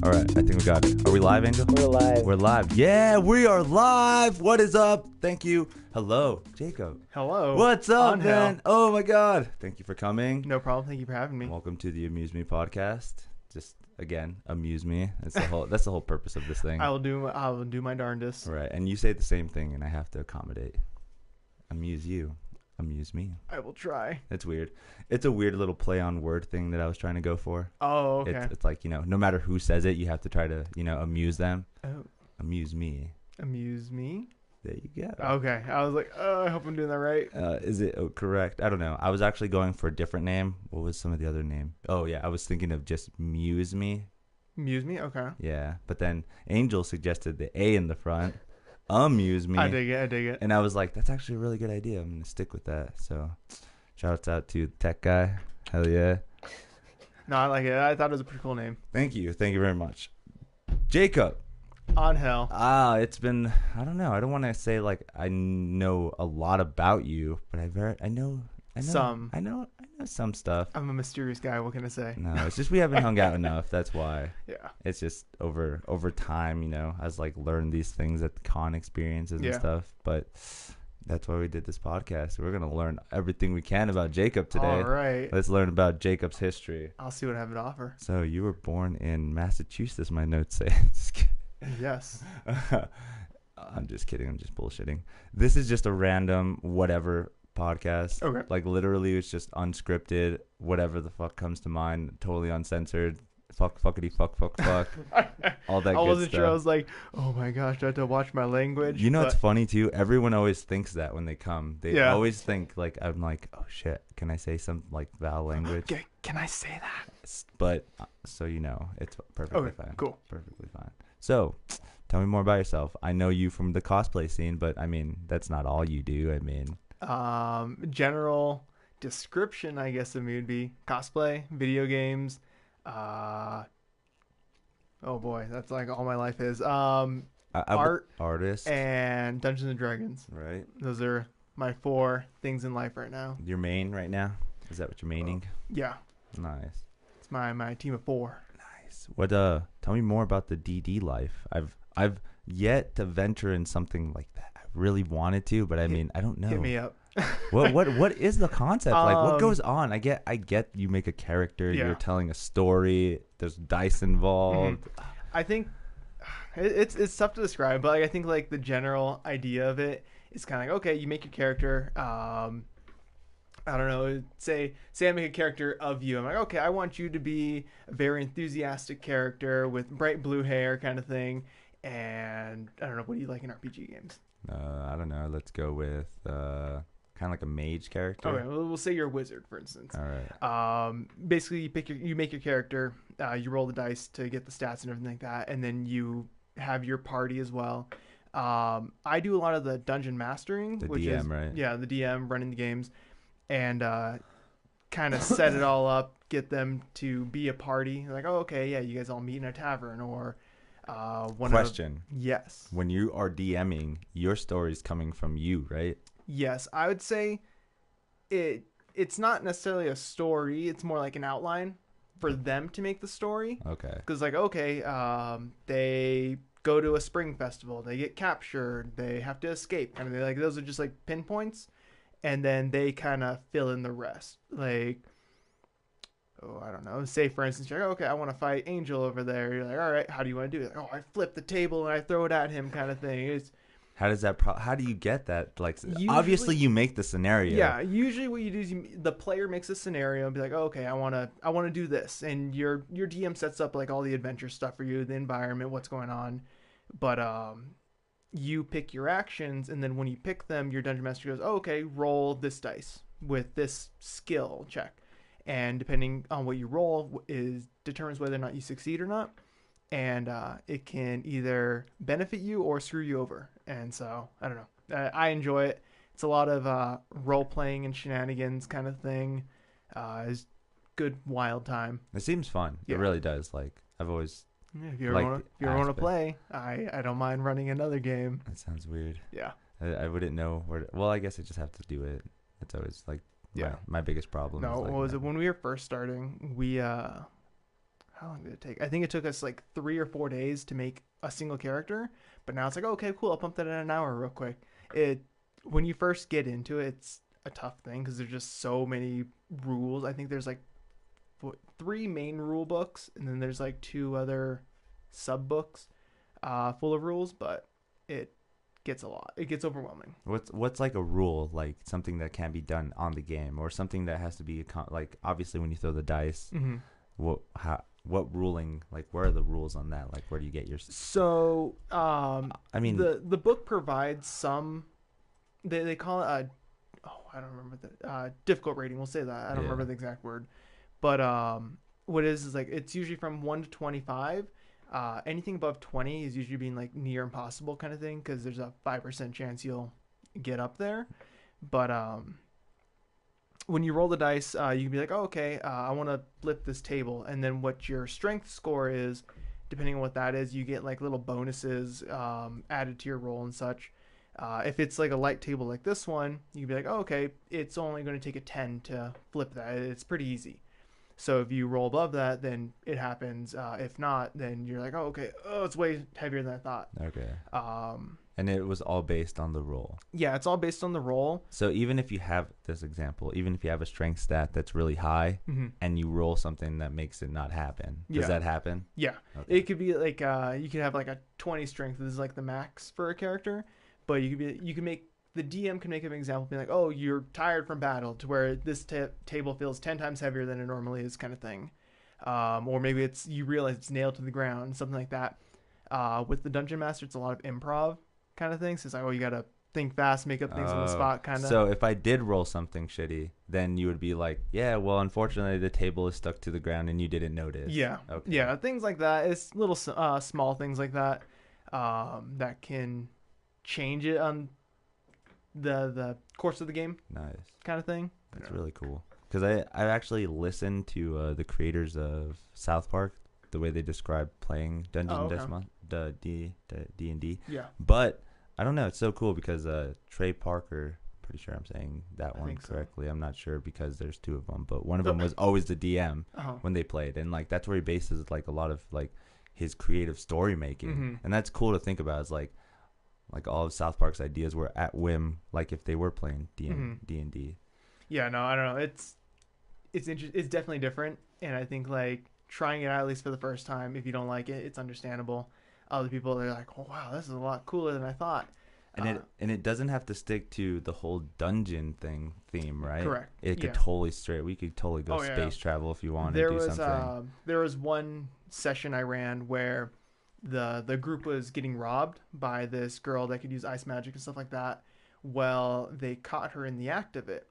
All right, I think we got it. Are we live, Angel? We're live. We're live. Yeah, we are live. What is up? Thank you. Hello, Jacob. Hello. What's up, Angel. man? Oh my God. Thank you for coming. No problem. Thank you for having me. Welcome to the Amuse Me podcast. Just again, amuse me. That's the whole purpose of this thing. I will do my darndest. Right, and you say the same thing, and I have to accommodate. Amuse you. Amuse me. I will try. It's weird. It's a weird little play on word thing that I was trying to go for. Oh, okay. It's like, no matter who says it, you have to try to, amuse them. Oh. Amuse me. Amuse me? There you go. Okay. I was like, I hope I'm doing that right. Is it correct? I don't know. I was actually going for a different name. What was some of the other name? Oh, yeah. I was thinking of just Muse Me. Muse me? Okay. Yeah. But then Angel suggested the A in the front. Amuse Me. I dig it. And I was like, that's actually a really good idea. I'm going to stick with that. So shout out to the tech guy. Hell yeah. No, I like it. I thought it was a pretty cool name. Thank you. Thank you very much. Jacob. Angel. It's been, I don't know. I don't want to say like I know a lot about you, but I know Some. I know some stuff. I'm a mysterious guy. What can I say? No, it's just we haven't hung out enough. That's why. Yeah. It's just over time, as like learned these things at the con experiences and stuff. But that's why we did this podcast. We're gonna learn everything we can about Jacob today. All right. Let's learn about Jacob's history. I'll see what I have to offer. So you were born in Massachusetts, my notes say. Just kidding. Yes. I'm just kidding. I'm just bullshitting. This is just a random whatever podcast. Okay. Like literally it's just unscripted, whatever the fuck comes to mind, totally uncensored. Fuckity fuck. All that I good wasn't stuff. sure. I was like, oh my gosh, do I have to watch my language? It's funny too. Everyone always thinks that when they come. They Yeah. always think like I'm like, oh shit, can I say some like foul language? Okay, can I say that? But so it's perfectly Okay, fine. cool. Perfectly fine. So, tell me more about yourself. I know you from the cosplay scene, but I mean, that's not all you do. I mean, General description, I guess it would be cosplay, video games. Oh boy, that's like all my life is. Art, artist, and Dungeons and Dragons. right? Those are my 4 things in life right now. Your main right now? Is that what you're maining? Yeah, Nice. it's my team of 4. Nice. What? Tell me more about the DD life. I've yet to venture in something like that. I really wanted to, but I mean, I don't know. Hit me up. What is the concept? Like, what goes on? I get you make a character, Yeah. you're telling a story, there's dice involved. I think it's tough to describe, but I think like the general idea of it is kind of like, okay, you make your character. I don't know. Say I make a character of you. I'm like, okay, I want you to be a very enthusiastic character with bright blue hair, kind of thing. And I don't know, what do you like in RPG games? I don't know. Let's go with kind of like a mage character. Okay, well, we'll say you're a wizard, for instance. All right. Basically, you make your character. You roll the dice to get the stats and everything like that, and then you have your party as well. I do a lot of the dungeon mastering, The which DM, is right? Yeah, the DM running the games, and kind of set it all up, get them to be a party. Like, oh, okay, yeah, you guys all meet in a tavern or Question. Yes. When you are DMing, your story's coming from you, right? Yes, I would say it's not necessarily a story. It's more like an outline for them to make the story. Okay. Because like, okay, they go to a spring festival, they get captured, they have to escape. Kind of like those are just like pinpoints, and then they kind of fill in the rest. Like, oh, I don't know. Say for instance, you're like, okay, I want to fight Angel over there. You're like, all right, how do you want to do it? Like, oh, I flip the table and I throw it at him, kind of thing. It's How does that? How do you get that? Like, Usually- obviously, you make the scenario. Yeah, usually what you do is the player makes a scenario and be like, oh, okay, I want to do this, and your DM sets up like all the adventure stuff for you, the environment, what's going on, but you pick your actions, and then when you pick them, your dungeon master goes, oh, okay, roll this dice with this skill check, and depending on what you roll determines whether or not you succeed or not. And it can either benefit you or screw you over. And so, I don't know. I enjoy it. It's a lot of role-playing and shenanigans kind of thing. It's good, wild time. It seems fun. Yeah. It really does. Like, I've always... Yeah, if you ever Like want the to aspect. play, I don't mind running another game. That sounds weird. Yeah. I wouldn't know where to... Well, I guess I just have to do it. It's always, like, Yeah. my biggest problem. No, is, like, what was it? When we were first starting, we how long did it take? I think it took us like 3 or 4 days to make a single character, but now it's like, okay, cool, I'll pump that in an hour real quick. When you first get into it, it's a tough thing because there's just so many rules. I think there's like 3 main rule books, and then there's like 2 other sub books full of rules, but it gets a lot. It gets overwhelming. What's like a rule, like something that can be done on the game, or something that has to be like obviously when you throw the dice. Mm-hmm. What ruling, like where are the rules on that? Like where do you get your? So I mean the book provides some. They call it I don't remember the difficult rating. We'll say that. I don't remember the exact word, but what it is like it's usually from 1 to 25. Anything above 20 is usually being like near impossible kind of thing because there's a 5% chance you'll get up there. But when you roll the dice, you can be like, oh, okay, I want to flip this table. And then what your strength score is, depending on what that is, you get like little bonuses added to your roll and such. If it's like a light table like this one, you can be like, oh, okay, it's only going to take a 10 to flip that. It's pretty easy. So if you roll above that, then it happens. If not, then you're like, oh, okay, it's way heavier than I thought. Okay. And it was all based on the roll. Yeah, it's all based on the roll. So even if you have this example, even if you have a strength stat that's really high and you roll something that makes it not happen, does that happen? Yeah. Okay. It could be like you could have like a 20 strength. This is like the max for a character, but the DM can make an example, being like, oh, you're tired from battle to where this table feels 10 times heavier than it normally is kind of thing. Or maybe you realize it's nailed to the ground, something like that. With the Dungeon Master, it's a lot of improv kind of things. It's like, oh, you got to think fast, make up things on the spot kind of. So if I did roll something shitty, then you would be like, yeah, well, unfortunately, the table is stuck to the ground and you didn't notice. Yeah. Okay. Yeah, things like that. It's little small things like that that can change it on the course of the game. Nice. Kind of thing. That's really cool. Because I actually listened to the creators of South Park, the way they describe playing Dungeons and D&D. Yeah. But I don't know. It's so cool because Trey Parker, pretty sure I'm saying that one correctly. So. I'm not sure because there's 2 of them, but one of them was always the DM when they played, and like that's where he bases like a lot of like his creative story making, and that's cool to think about. It's like all of South Park's ideas were at whim, like if they were playing D&D. Yeah, no, I don't know. It's it's definitely different, and I think like trying it out at least for the first time, if you don't like it, it's understandable. Other people, they're like, oh wow, this is a lot cooler than I thought. And it doesn't have to stick to the whole dungeon theme, right? Correct. It could we could totally go space travel if you wanted to do something. There was one session I ran where the group was getting robbed by this girl that could use ice magic and stuff like that. Well, they caught her in the act of it,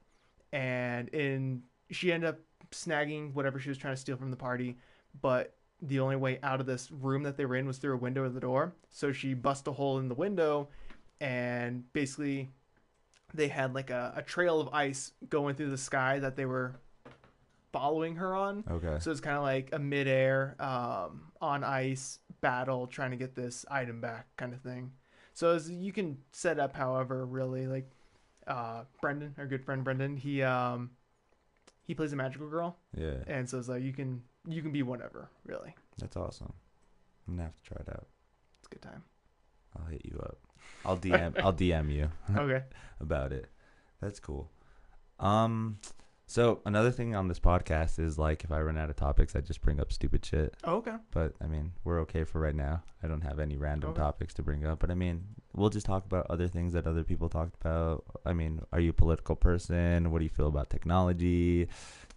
and she ended up snagging whatever she was trying to steal from the party, but the only way out of this room that they were in was through a window or the door. So she bust a hole in the window, and basically they had like a trail of ice going through the sky that they were following her on. Okay. So it's kind of like a midair on ice battle trying to get this item back kind of thing. So you can set up however, really, like Brendan, our good friend Brendan, he plays a magical girl. Yeah. And so it's like you can be whatever, really. That's awesome. I'm gonna have to try it out. It's a good time. I'll hit you up. I'll DM you. Okay. about it. That's cool. So another thing on this podcast is like if I run out of topics, I just bring up stupid shit. Oh, okay. But I mean, we're okay for right now. I don't have any random topics to bring up. But I mean, we'll just talk about other things that other people talked about. I mean, are you a political person? What do you feel about technology?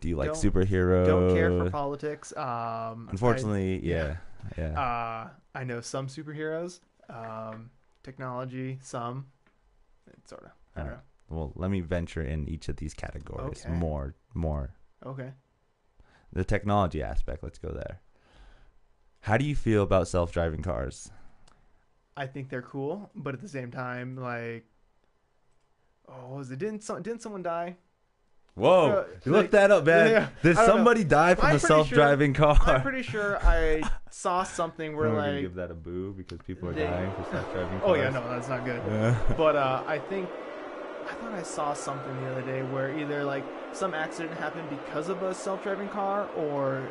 Do you like superheroes? Don't care for politics. Unfortunately, yeah. I know some superheroes. Technology, some. Sort of. I don't know. Well, let me venture in each of these categories. Okay. More. Okay. The technology aspect, let's go there. How do you feel about self-driving cars? I think they're cool, but at the same time, like, didn't someone die? Whoa, look that up, man. Yeah, did somebody die from a self-driving car? I'm pretty sure I saw something where like give that a boo because people are dying for self-driving cars. Oh yeah, no, that's not good. Yeah. But I thought I saw something the other day where either like some accident happened because of a self-driving car, or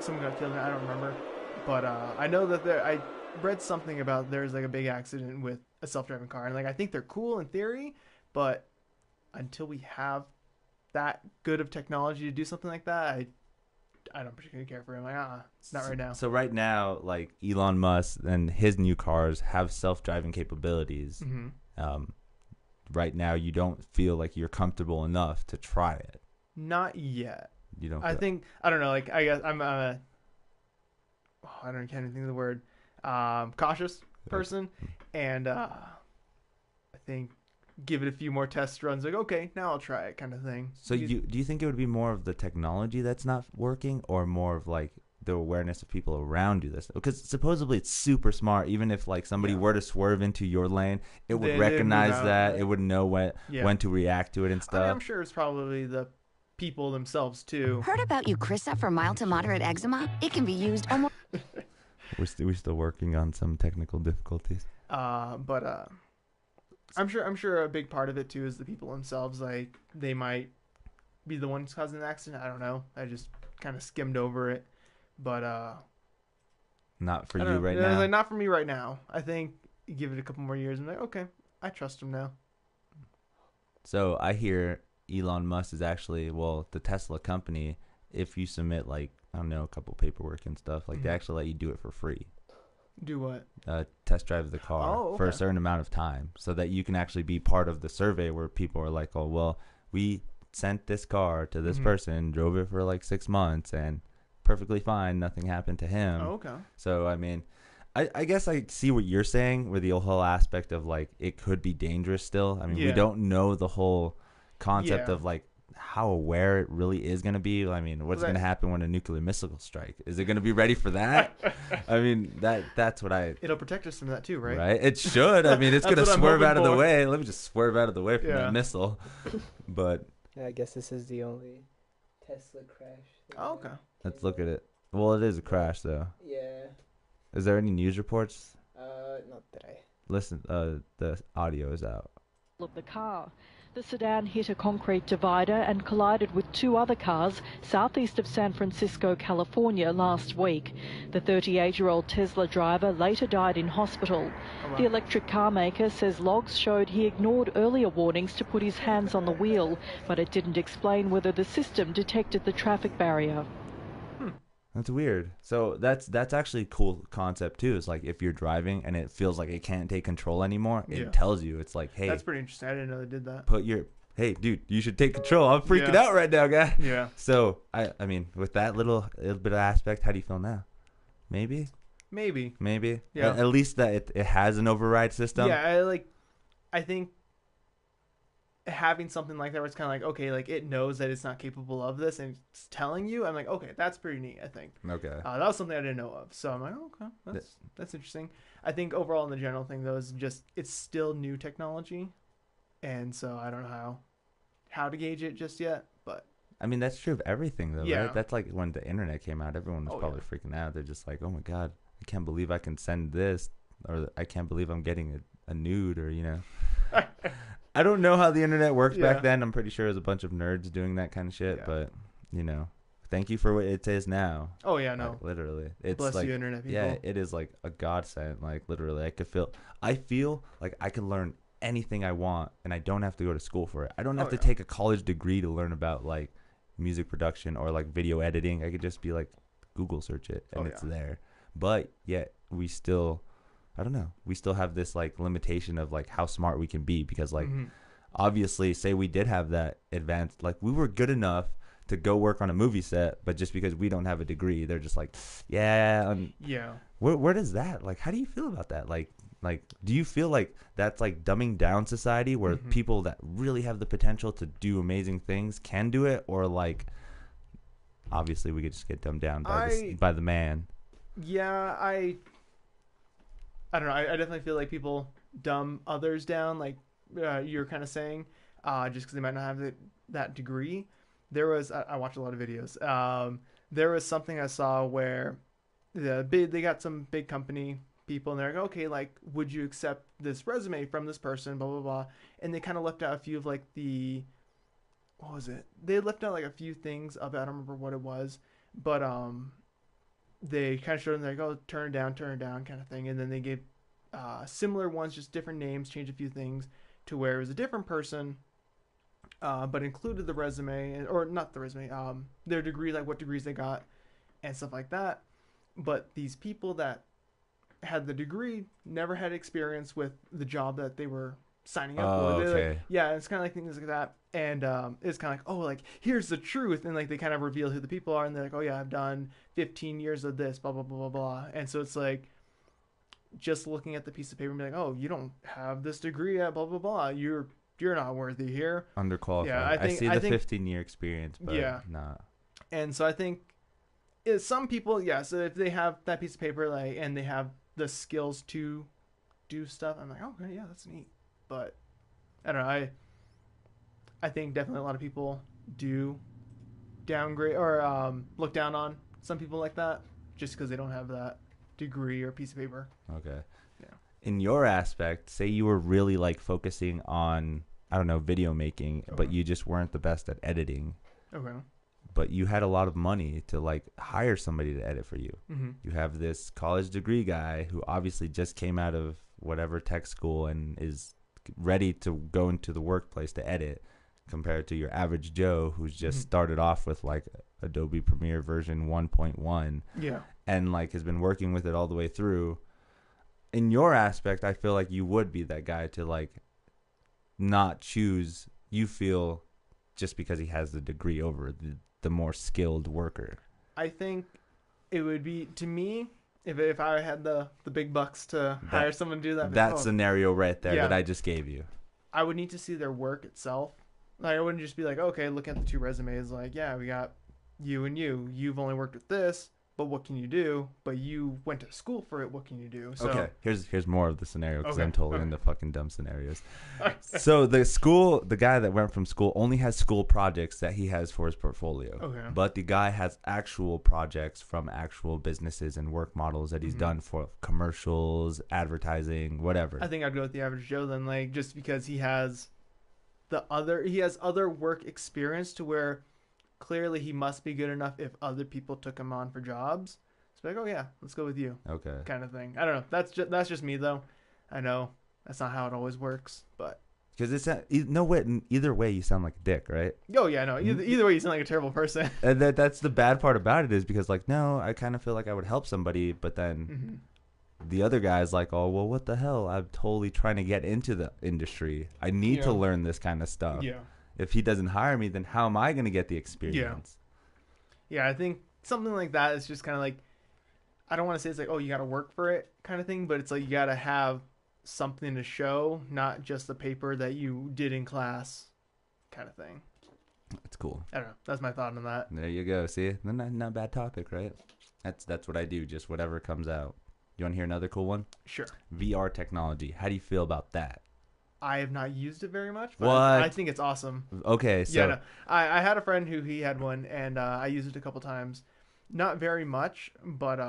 someone got killed. I don't remember, but I know that I read something about there's like a big accident with a self-driving car, and like I think they're cool in theory, but until we have that good of technology to do something like that, I don't particularly care for him. Like, it's not right now. So right now, like Elon Musk and his new cars have self-driving capabilities. Right now, you don't feel like you're comfortable enough to try it. Not yet. You don't. I think I don't know. Like I guess I'm I can't even think of the word. Cautious person, and I think give it a few more test runs. Like okay, now I'll try it, kind of thing. So do you think it would be more of the technology that's not working, or more of like the awareness of people around you? This because supposedly it's super smart. Even if like somebody were to swerve into your lane, it would recognize that. Right? It would know when to react to it and stuff. I'm sure it's probably the people themselves too. Heard about Eucrisa for mild to moderate eczema? It can be used almost. We're still working on some technical difficulties. But I'm sure a big part of it too is the people themselves. Like they might be the ones causing the accident. I don't know. I just kind of skimmed over it. But not for you right now. Like, not for me right now. I think you give it a couple more years and like, okay, I trust him now. So I hear Elon Musk is actually the Tesla company. If you submit like I don't know a couple paperwork and stuff, like they actually let you do it for free. Do what? Test drive the car for a certain amount of time, so that you can actually be part of the survey where people are like, oh well, we sent this car to this person, drove it for like 6 months, and perfectly fine, nothing happened to him. Oh, okay. So I mean, I guess I see what you're saying with the whole aspect of like it could be dangerous still. I mean, we don't know the whole concept of like how aware it really is going to be. I mean, what's going to happen when a nuclear missile strike? Is it going to be ready for that? I mean, that's what it'll protect us from that too, right? Right. It should. I mean, it's going to swerve out of the way. Let me just swerve out of the way from that missile. But yeah, I guess this is the only Tesla crash. Oh, okay. Let's look at it. Well, it is a crash, though. Yeah. Is there any news reports? Not that I. Listen, the audio is out. Of the car. The sedan hit a concrete divider and collided with 2 other cars southeast of San Francisco, California last week. The 38-year-old Tesla driver later died in hospital. Oh, wow. The electric car maker says logs showed he ignored earlier warnings to put his hands on the wheel, but it didn't explain whether the system detected the traffic barrier. That's weird. So that's actually a cool concept too. It's like if you're driving and it feels like it can't take control anymore, it tells you. It's like, hey, that's pretty interesting. I didn't know they did that. Hey, dude, you should take control. I'm freaking out right now, guy. Yeah. So I mean, with that little bit of aspect, how do you feel now? Maybe. Yeah. At least that it has an override system. Yeah. I think having something like that where it's kind of like, okay, like it knows that it's not capable of this and it's telling you, I'm like, okay, that's pretty neat, I think. Okay. That was something I didn't know of. So I'm like, oh, okay, that's interesting. I think overall in the general thing though is just it's still new technology. And so I don't know how to gauge it just yet, but I mean that's true of everything though, right? That's like when the internet came out, everyone was probably freaking out. They're just like, oh my God, I can't believe I can send this, or I can't believe I'm getting a nude, or I don't know how the internet worked back then. I'm pretty sure it was a bunch of nerds doing that kind of shit, but thank you for what it is now. Oh yeah, no, like, literally, it's bless like you, internet people. Yeah, it is like a godsend. Like literally, I feel like I can learn anything I want, and I don't have to go to school for it. I don't have to take a college degree to learn about like music production or like video editing. I could just be like Google search it, and it's there. But yet we still. I don't know. We still have this like limitation of like how smart we can be because like obviously say we did have that advanced, like we were good enough to go work on a movie set, but just because we don't have a degree, they're just like, where does that, like, how do you feel about that? Like, do you feel like that's like dumbing down society where people that really have the potential to do amazing things can do it, or like obviously we could just get dumbed down by the man? Yeah, I don't know. I definitely feel like people dumb others down, like you're kind of saying, just because they might not have that degree. I watched a lot of videos. There was something I saw where they got some big company people, and they're like, okay, like, would you accept this resume from this person, blah, blah, blah. And they kind of left out a few of like what was it? They left out like a few things of it. I don't remember what it was, but they kind of showed them like, oh, turn it down kind of thing. And then they gave similar ones, just different names, changed a few things to where it was a different person, but included the resume, or not the resume, their degree, like what degrees they got and stuff like that. But these people that had the degree never had experience with the job that they were signing up for. Okay. Like, yeah, it's kind of like things like that. And it's kind of like, oh, like, here's the truth. And like they kind of reveal who the people are. And they're like, oh, yeah, I've done 15 years of this, blah, blah, blah, blah, blah. And so it's like just looking at the piece of paper and be like, oh, you don't have this degree at blah, blah, blah. You're not worthy here. Underqualified. Yeah, I think the 15-year experience, but not. And so I think some people, so if they have that piece of paper, like, and they have the skills to do stuff, I'm like, oh, okay, yeah, that's neat. But I don't know. I think definitely a lot of people do downgrade or look down on some people like that just because they don't have that degree or piece of paper. Okay. Yeah. In your aspect, say you were really like focusing on, I don't know, video making, but you just weren't the best at editing. Okay. But you had a lot of money to like hire somebody to edit for you. Mm-hmm. You have this college degree guy who obviously just came out of whatever tech school and is ready to go into the workplace to edit, compared to your average Joe who's just started off with like Adobe Premiere version 1.1. Yeah. And like has been working with it all the way through. In your aspect, I feel like you would be that guy to like not choose, you feel, just because he has the degree over the more skilled worker. I think it would be, to me, if I had the big bucks to hire someone to do that. That scenario right there that I just gave you. I would need to see their work itself. Like, I wouldn't just be like, okay, look at the two resumes. Like, yeah, we got you and you. You've only worked with this, but what can you do? But you went to school for it. What can you do? So, okay, here's more of the scenario because I'm totally into fucking dumb scenarios. So the guy that went from school only has school projects that he has for his portfolio. Okay. But the guy has actual projects from actual businesses and work models that he's done for commercials, advertising, whatever. I think I'd go with the average Joe then, like, just because he has other work experience to where clearly he must be good enough if other people took him on for jobs. It's like, oh yeah, let's go with you. Okay. Kind of thing. I don't know. That's just me though. I know that's not how it always works, but because it's no way. Either way, you sound like a dick, right? Oh yeah, no. Either way, you sound like a terrible person. And that's the bad part about it is because like, no, I kind of feel like I would help somebody, but then the other guy's like, oh well, what the hell? I'm totally trying to get into the industry. I need to learn this kind of stuff. Yeah. If he doesn't hire me, then how am I going to get the experience? Yeah, I think something like that is just kind of like, I don't want to say it's like, oh, you got to work for it kind of thing, but it's like you got to have something to show, not just the paper that you did in class kind of thing. That's cool. I don't know. That's my thought on that. There you go. See? Not a bad topic, right? That's what I do, just whatever comes out. You want to hear another cool one? Sure. VR technology. How do you feel about that? I have not used it very much, but what? I think it's awesome. Okay, so... Yeah, no, I had a friend who he had one, and I used it a couple times. Not very much, but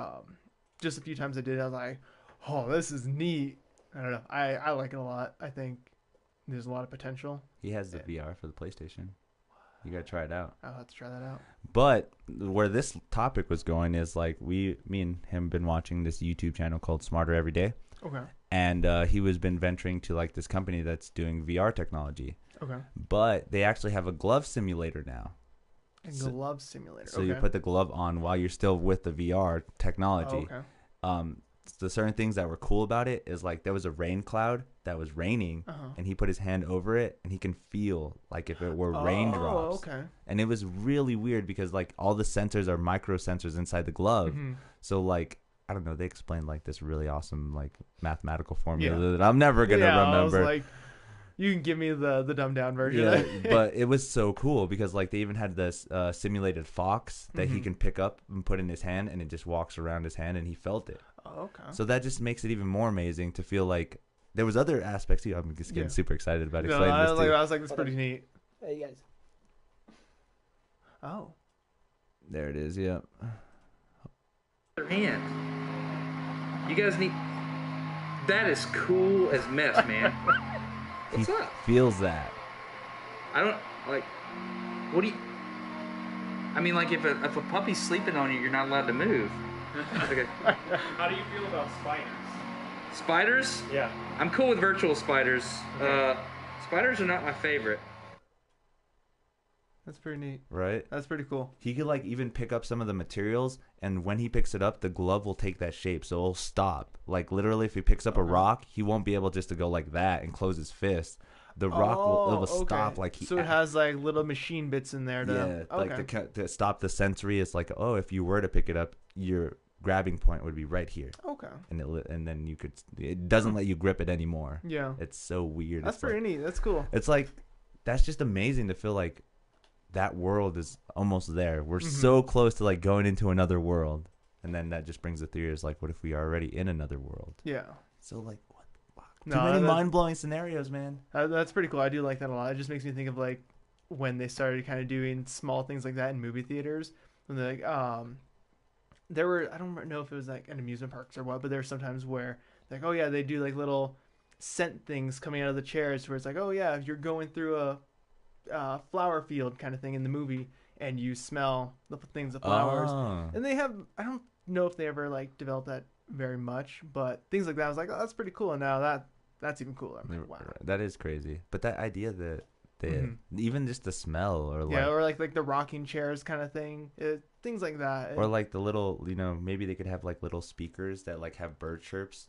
just a few times I did. I was like, oh, this is neat. I don't know. I like it a lot. I think there's a lot of potential. He has the VR for the PlayStation. You got to try it out. I'll have to try that out. But where this topic was going is like me and him been watching this YouTube channel called Smarter Every Day. Okay. And he was been venturing to like this company that's doing VR technology. Okay. But they actually have a glove simulator now. Glove simulator. So you put the glove on while you're still with the VR technology. Oh, okay. The certain things that were cool about it is like there was a rain cloud that was raining, and he put his hand over it, and he can feel like if it were raindrops. Oh, okay. And it was really weird because like all the sensors are micro sensors inside the glove. So like, I don't know, they explained like this really awesome like mathematical formula that I'm never gonna remember. I was like, you can give me the dumbed down version. Yeah, but it was so cool because like they even had this simulated fox that he can pick up and put in his hand, and it just walks around his hand, and he felt it. Oh, okay. So that just makes it even more amazing to feel like there was other aspects too. I'm just getting super excited about explaining this to you. I was like, that's pretty neat. Hey, you guys. Oh. There it is, yeah. Their hand. You guys need... That is cool as mess, man. What's he up? Feels that. I don't... Like... What do you... I mean, like, if a puppy's sleeping on you, you're not allowed to move. Okay. How do you feel about spiders? Spiders? Yeah. I'm cool with virtual spiders. Okay. Spiders are not my favorite. That's pretty neat. Right? That's pretty cool. He could like even pick up some of the materials, and when he picks it up, the glove will take that shape, so it'll stop. Like literally, if he picks up a rock, he won't be able just to go like that and close his fist. The rock will stop like he. So it has like little machine bits in there to like to stop the sensory. It's like, oh, if you were to pick it up, your grabbing point would be right here. Okay. And then you could. It doesn't let you grip it anymore. Yeah. It's so weird. That's pretty neat. That's cool. It's like that's just amazing to feel like that world is almost there. We're so close to like going into another world, and then that just brings the theory is like, what if we are already in another world? Yeah. So like, what the fuck? Too many mind-blowing scenarios, man. That's pretty cool. I do like that a lot. It just makes me think of like when they started kind of doing small things like that in movie theaters. When they're like, there were, I don't know if it was like an amusement parks or what, but there were sometimes where like, oh yeah, they do like little scent things coming out of the chairs where it's like, oh yeah, if you're going through a flower field kind of thing in the movie and you smell the things of flowers. And they have, I don't know if they ever like developed that very much, but things like that I was like, oh, that's pretty cool. And now that's even cooler. I'm like, wow, that is crazy. But that idea that even just the smell or like, or like the rocking chairs kind of thing, things like that, or like the little, maybe they could have like little speakers that like have bird chirps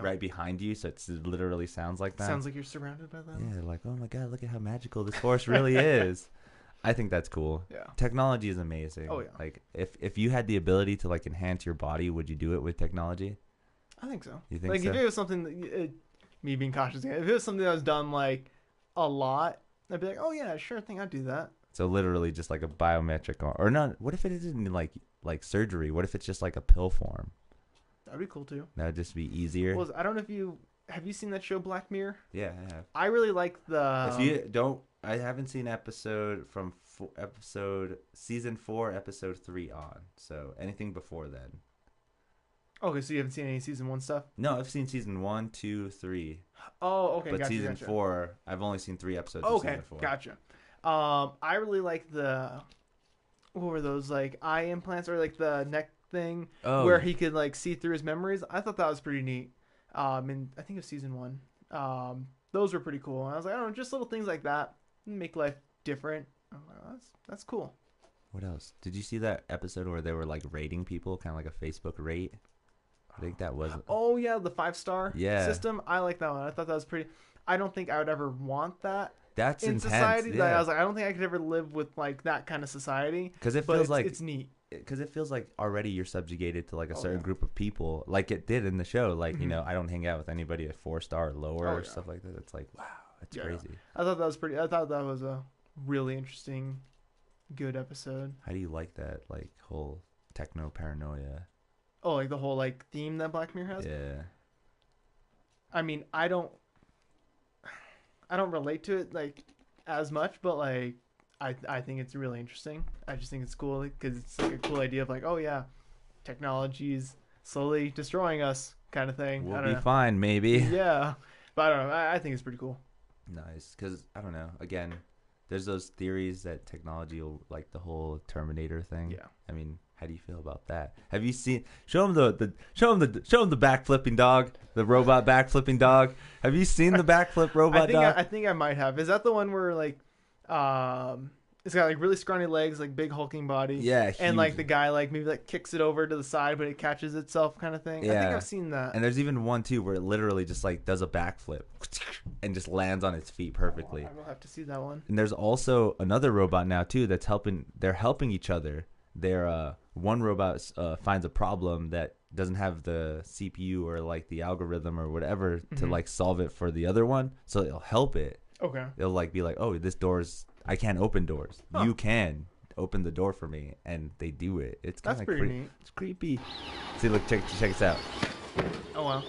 right behind you, so it literally sounds like that. Sounds like you're surrounded by them. Yeah, like, oh my god, look at how magical this forest really is. I think that's cool. Yeah, technology is amazing. Oh yeah. Like if you had the ability to like enhance your body, would you do it with technology? I think so. You think like so? If it was something that, me being cautious, if it was something that was done like a lot, I'd be like, oh yeah, sure thing, I'd do that. So literally just like a biometric or not. What if it isn't like surgery? What if it's just like a pill form? That'd be cool too. That'd just be easier. Well, I don't know if have you seen that show Black Mirror? Yeah, I have. I really like the. If you don't, I haven't seen episode from season 4, episode 3 on. So anything before then. Okay, so you haven't seen any season 1 stuff? No, I've seen season 1, 2, 3. Oh, okay, but gotcha, season 4, I've only seen 3 episodes. Okay, of season 4. Gotcha. I really like the. What were those, like eye implants or like the neck thing where he could like see through his memories? I thought that was pretty neat. And I think it was season 1. Those were pretty cool. And I was like, I don't know, just little things like that make life different. I'm like, oh, that's cool. What else? Did you see that episode where they were like rating people, kind of like a Facebook rate? I think that was. Oh yeah, the 5-star system. I like that one. I thought that was pretty. I don't think I would ever want that. That's in intense. Society. Yeah. I was like, I don't think I could ever live with like that kind of society. Because it feels like it's neat. Because it feels like already you're subjugated to like a certain group of people, like it did in the show. Like I don't hang out with anybody at 4-star or lower or stuff like that. It's like wow, it's crazy. I thought that was pretty. I thought that was a really interesting, good episode. How do you like that like whole techno paranoia? Oh, like the whole like theme that Black Mirror has. Yeah. I mean, I don't relate to it like as much, but like I think it's really interesting. I just think it's cool because it's like a cool idea of like, oh yeah, technology's slowly destroying us, kind of thing. We'll be fine, maybe. Yeah, but I don't know. I think it's pretty cool. Nice, because I don't know. Again, there's those theories that technology will like the whole Terminator thing. Yeah. I mean, how do you feel about that? Have you seen? Show him the backflipping dog, the robot backflipping dog. Have you seen the backflip robot dog? I think I might have. Is that the one where like, it's got like really scrawny legs, like big hulking body. Yeah, huge. And like the guy like maybe like kicks it over to the side, but it catches itself, kind of thing. Yeah. I think I've seen that. And there's even one too where it literally just like does a backflip and just lands on its feet perfectly. I will have to see that one. And there's also another robot now too that's helping. They're helping each other. They're one robot finds a problem that doesn't have the CPU or like the algorithm or whatever to like solve it for the other one, so it'll help it. Okay. They'll like be like, oh, this door's I can't open doors. Huh. You can open the door for me, and they do it. It's kind of pretty neat. It's creepy. See, look, check this out. Oh wow.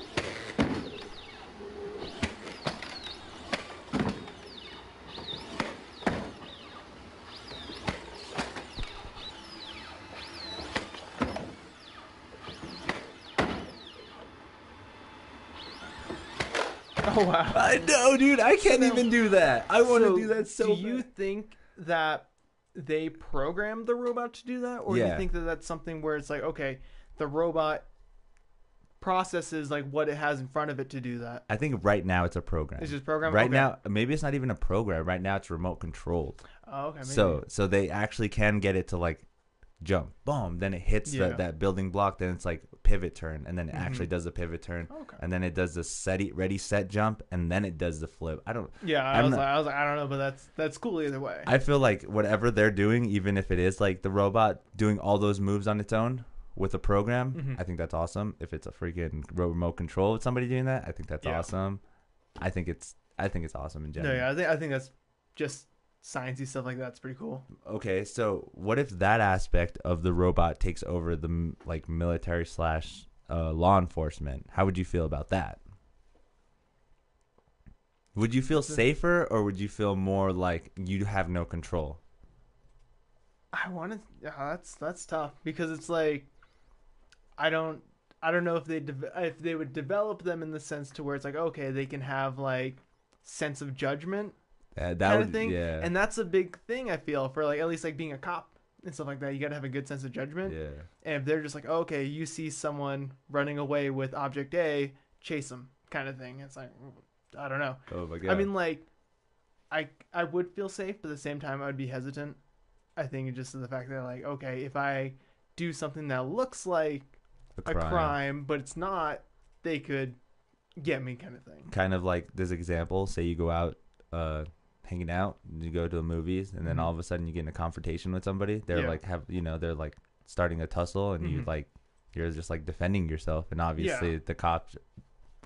Oh wow! I know, dude. I can't even do that. I want to do that so bad. Do you think that they programmed the robot to do that, or do you think that that's something where it's like, okay, the robot processes like what it has in front of it to do that. I think right now it's a program. It's just program. Right okay. now, maybe it's not even a program. Right now, it's remote controlled. Oh, okay. Maybe. So they actually can get it to like jump, boom, then it hits that building block, then it's like pivot turn, and then it actually does the pivot turn, and then it does the ready set jump, and then it does the flip. I was like, I don't know, but that's cool either way. I feel like whatever they're doing, even if it is like the robot doing all those moves on its own with a program, I think that's awesome. If it's a freaking remote control with somebody doing that, I think that's awesome. I think it's awesome in general. No, yeah, I think that's just sciencey stuff like that's pretty cool. Okay, so what if that aspect of the robot takes over the like military / law enforcement? How would you feel about that? Would you feel safer, or would you feel more like you have no control? That's tough, because it's like I don't know if they would develop them in the sense to where it's like, okay, they can have like sense of judgment. That kind of thing, and that's a big thing I feel for like at least like being a cop and stuff like that. You gotta have a good sense of judgment. Yeah. And if they're just like, okay, you see someone running away with object A, chase them, kind of thing. It's like, I don't know. Oh my God. I mean, like, I would feel safe, but at the same time, I would be hesitant. I think just the fact that like, okay, if I do something that looks like a crime, but it's not, they could get me, kind of thing. Kind of like this example. Say you go out. Hanging out, you go to the movies, and then all of a sudden you get in a confrontation with somebody. They're like they're like starting a tussle, and you're just like defending yourself, and obviously the cop,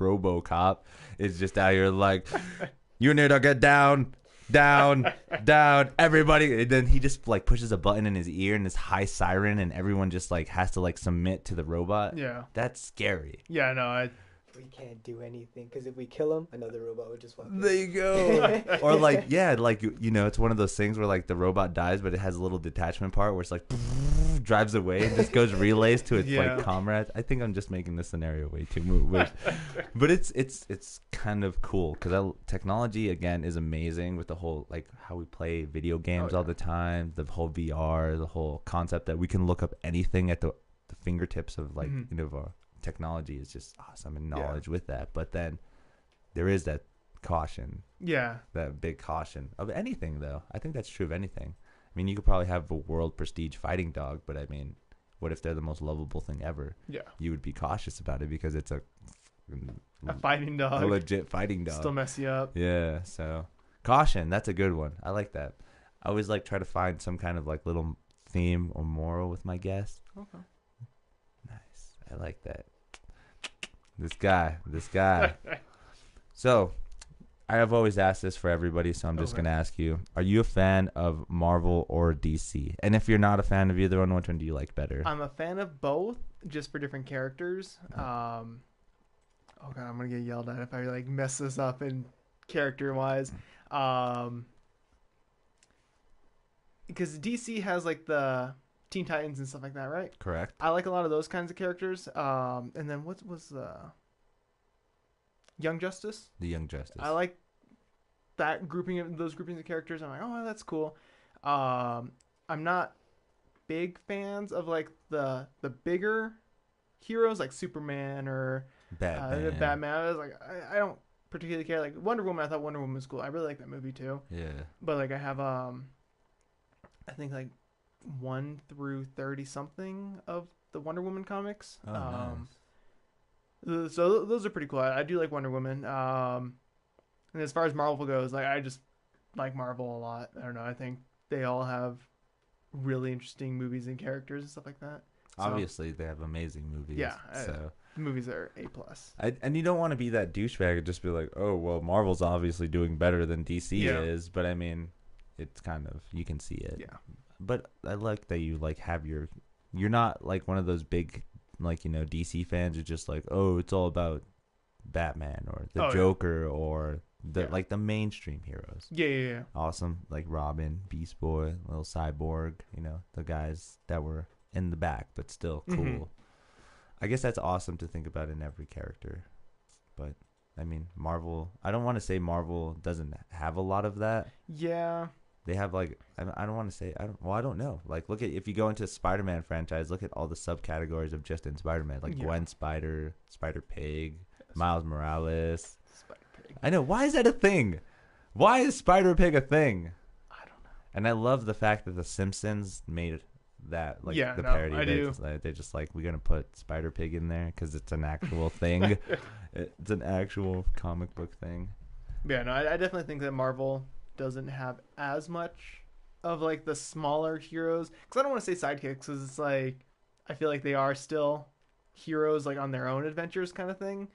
RoboCop, is just out here like, you need to get down, everybody. And then he just like pushes a button in his ear, and this high siren, and everyone just like has to like submit to the robot. Yeah, that's scary. Yeah, no, we can't do anything, because if we kill him, another robot would just walk in. There you go. Or like, yeah, like, it's one of those things where like the robot dies, but it has a little detachment part where it's like drives away and just goes relays to its like comrades. I think I'm just making this scenario way too moving, but it's kind of cool, because technology again is amazing with the whole like how we play video games all the time, the whole VR, the whole concept that we can look up anything at the fingertips of like technology is just awesome, and knowledge with that. But then there is that caution. Yeah. That big caution of anything, though. I think that's true of anything. I mean, you could probably have a world prestige fighting dog, but I mean, what if they're the most lovable thing ever? Yeah. You would be cautious about it because it's a fighting dog. A legit fighting dog. Still mess you up. Yeah. So caution. That's a good one. I like that. I always like try to find some kind of like little theme or moral with my guests. Okay. Nice. I like that. This guy. So, I have always asked this for everybody, so I'm just going to ask you. Are you a fan of Marvel or DC? And if you're not a fan of either one, which one do you like better? I'm a fan of both, just for different characters. Oh, God, I'm going to get yelled at if I like mess this up in character-wise. Because DC has like the Teen Titans and stuff like that, right? Correct. I like a lot of those kinds of characters. And then what was Young Justice? The Young Justice. I like that those groupings of characters. I'm like, oh, that's cool. I'm not big fans of like the bigger heroes like Superman or Batman. I was like, I don't particularly care. Like Wonder Woman, I thought Wonder Woman was cool. I really like that movie too. Yeah. But like I have I think like 1 through 30 something of the Wonder Woman comics. Nice. So those are pretty cool. I do like Wonder Woman. And as far as Marvel goes, like I just like Marvel a lot. I don't know. I think they all have really interesting movies and characters and stuff like that. So, obviously, they have amazing movies. Yeah. So the movies are A+. And you don't want to be that douchebag and just be like, oh, well, Marvel's obviously doing better than DC is. But I mean, it's kind of, you can see it. Yeah. But I like that you like have you're not like one of those big like DC fans who's just like, oh, it's all about Batman or the Joker or the like the mainstream heroes. Yeah. Awesome, like Robin, Beast Boy, little Cyborg, the guys that were in the back but still cool. Mm-hmm. I guess that's awesome to think about in every character. But I mean, Marvel, I don't want to say Marvel doesn't have a lot of that. Yeah. they have like I don't want to say I don't know. Like look at if you go into Spider-Man franchise, look at all the subcategories of just in Spider-Man, like Gwen Spider, Spider-Pig, Miles Morales. Spider-Pig. I know. Why is that a thing? Why is Spider-Pig a thing? I don't know. And I love the fact that the Simpsons made that like the parody. I do. They're just like we're gonna put Spider-Pig in there because it's an actual thing. It's an actual comic book thing. Yeah, no, I definitely think that Marvel doesn't have as much of like the smaller heroes, because I don't want to say sidekicks, because it's like I feel like they are still heroes like on their own adventures kind of thing,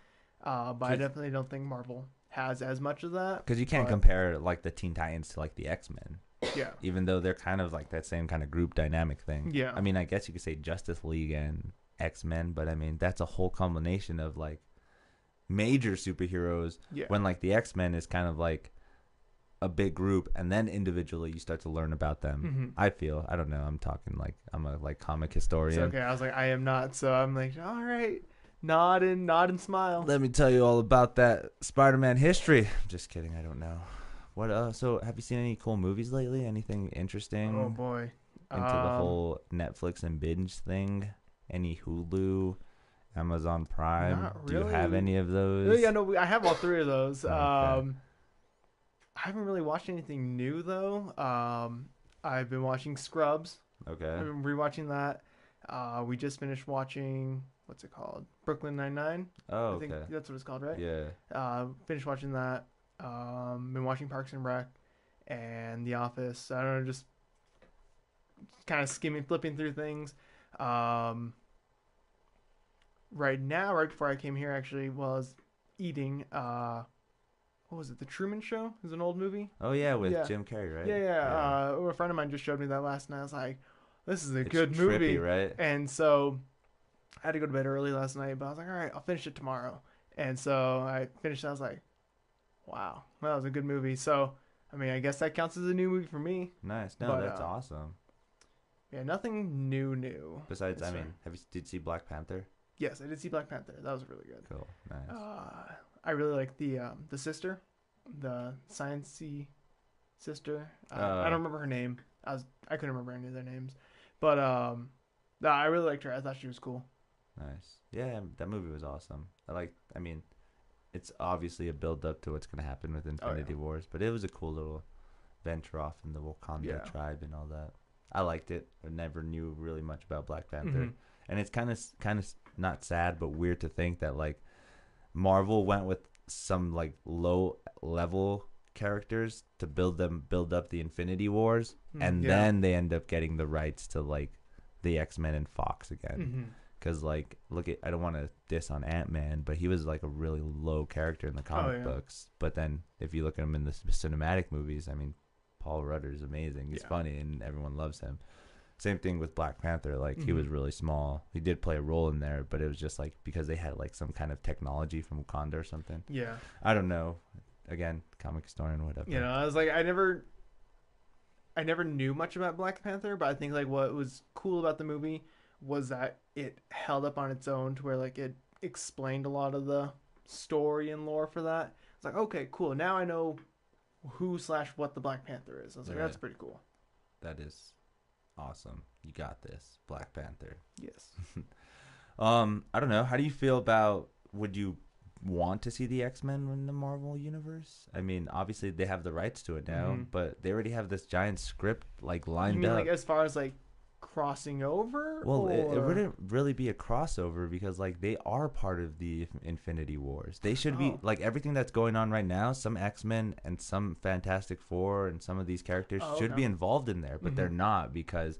but I definitely don't think Marvel has as much of that, because you can't compare like the Teen Titans to like the X-Men, even though they're kind of like that same kind of group dynamic thing. I mean, I guess you could say Justice League and X-Men, but I mean that's a whole combination of like major superheroes, when like the X-Men is kind of like a big group, and then individually you start to learn about them. I feel, I don't know, I'm talking like I'm a like comic historian. It's okay, I was like, I am not, so I'm like, all right, nod and smile. Let me tell you all about that Spider-Man history. Just kidding, I don't know. What so have you seen any cool movies lately? Anything interesting? Oh boy. Into the whole Netflix and binge thing? Any Hulu, Amazon Prime? Not Do you really. have any of those? Yeah, no, I have all three of those. Okay. I haven't really watched anything new though. I've been watching Scrubs. Okay. I've been rewatching that. We just finished watching, what's it called? Brooklyn Nine-Nine. Oh, I think that's what it's called, right? Yeah. Finished watching that. Been watching Parks and Rec and The Office. I don't know, just kind of flipping through things. Right now, right before I came here, actually, while I was eating, what was it? The Truman Show? It was an old movie. Oh yeah, with Jim Carrey, right? Yeah. A friend of mine just showed me that last night. I was like, "This is a good movie," trippy, right? And so I had to go to bed early last night, but I was like, "All right, I'll finish it tomorrow." And so I finished it. I was like, "Wow, that was a good movie." So I mean, I guess that counts as a new movie for me. Nice. No, that's awesome. Yeah, nothing new. Besides, I mean, did you see Black Panther? Yes, I did see Black Panther. That was really good. Cool. Nice. I really like the sister, the sciencey sister. I don't remember her name. I couldn't remember any of their names, but no, I really liked her. I thought she was cool. Nice. Yeah, that movie was awesome. I mean, it's obviously a build up to what's gonna happen with Infinity Wars, but it was a cool little venture off in the Wakanda tribe and all that. I liked it. I never knew really much about Black Panther, and it's kind of not sad, but weird to think that like Marvel went with some like low level characters to build up the Infinity Wars, and then they end up getting the rights to like the X-Men and Fox again. Because like I don't want to diss on Ant-Man, but he was like a really low character in the comic books. But then if you look at him in the cinematic movies, I mean, Paul Rudder's amazing. He's funny and everyone loves him. Same thing with Black Panther. Like he was really small. He did play a role in there, but it was just like because they had like some kind of technology from Wakanda or something. Yeah. I don't know. Again, comic historian, whatever. You know, I was like, I never knew much about Black Panther, but I think like what was cool about the movie was that it held up on its own to where like it explained a lot of the story and lore for that. It's like, okay, cool. Now I know who/what the Black Panther is. I was like, that's pretty cool. That is awesome. You got this, Black Panther. Yes. I don't know. How do you feel about? Would you want to see the X-Men in the Marvel universe? I mean, obviously they have the rights to it now, but they already have this giant script like lined you mean, up. Like as far as like crossing over? Well, it wouldn't really be a crossover because like they are part of the Infinity Wars. They should be like everything that's going on right now. Some X-Men and some Fantastic Four and some of these characters should be involved in there, but they're not because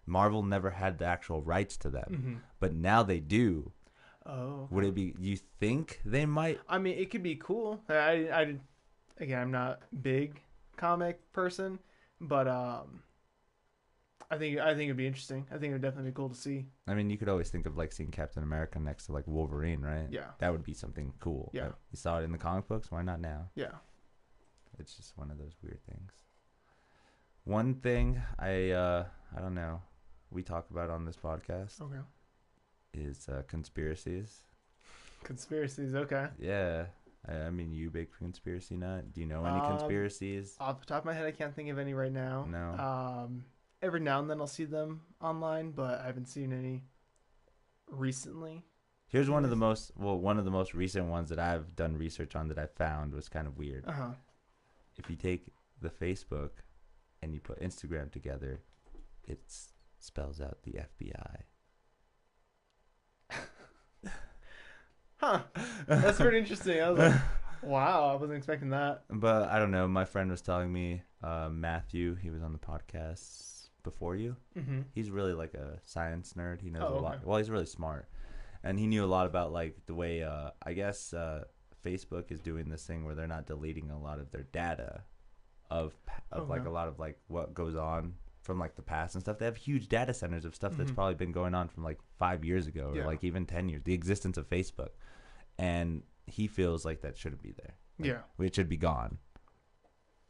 Marvel never had the actual rights to them. But now they do. Oh. Would it be? You think they might? I mean, it could be cool. Again, I'm not a big comic person, but I think it'd be interesting. I think it'd definitely be cool to see. I mean, you could always think of like seeing Captain America next to like Wolverine, right? Yeah. That would be something cool. Yeah. You saw it in the comic books. Why not now? Yeah. It's just one of those weird things. One thing I don't know, we talk about on this podcast. Okay. Is conspiracies. Conspiracies, okay. Yeah. I mean, you big conspiracy nut? Do you know any conspiracies? Off the top of my head, I can't think of any right now. No. Every now and then I'll see them online, but I haven't seen any recently. Here's one of the most recent ones that I've done research on that I found was kind of weird. If you take the Facebook and you put Instagram together, it spells out the FBI. Huh. That's pretty interesting. I was like, wow, I wasn't expecting that. But I don't know. My friend was telling me, Matthew, he was on the podcast before you. Mm-hmm. He's really like a science nerd. He knows a lot. Well, he's really smart. And he knew a lot about like the way, I guess, Facebook is doing this thing where they're not deleting a lot of their data of like a lot of like what goes on from like the past and stuff. They have huge data centers of stuff that's probably been going on from like 5 years ago or like even 10 years, the existence of Facebook. And he feels like that shouldn't be there. Like, it should be gone.